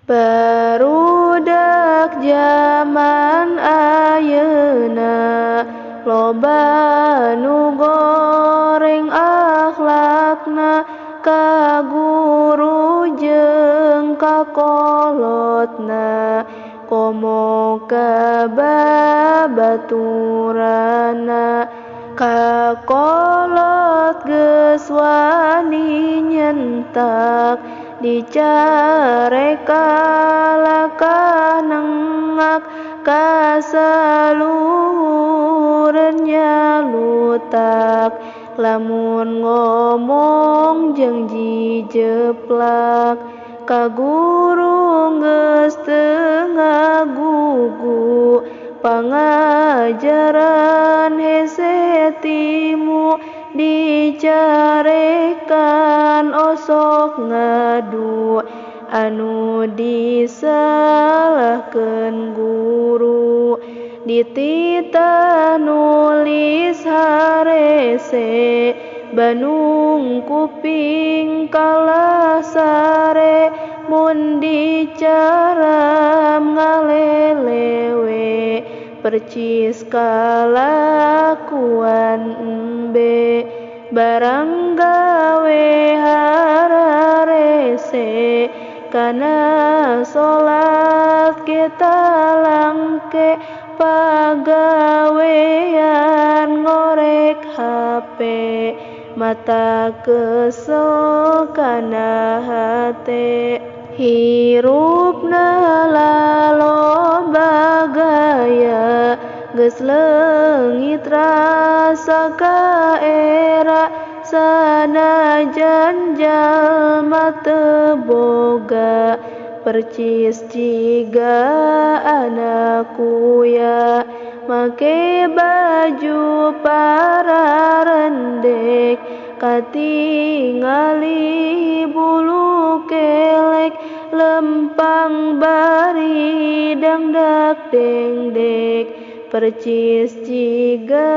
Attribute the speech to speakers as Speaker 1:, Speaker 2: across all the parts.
Speaker 1: Barudak zaman ayeuna loba nu goreng akhlakna ka guru jeung ka kolotna komo ka babaturana ka kolot geus wani nyentak dicareka lakah nengak ka saluhureun nyalutak lamun ngomong jeung jijeplak ka guru geus teu ngagugu pangajaran hese timu dicarekan osok ngadu anu disalahkeun guru dititah nulis harese Bandung kuping kalah sare mun dicaram ngalelewe percis kalakuan embe barang gawe hararese kana salat kita langke pagawean ngorek HP mata kesel kana hate hirupna laloba gaya geus leungit rasa ka era sanajan jalma teu boga percis jiga anak kuya make baju pararendek katingali bulu kelek lempang bari dangdak dengdek percis jiga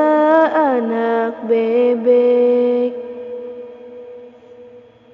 Speaker 1: anak bebek.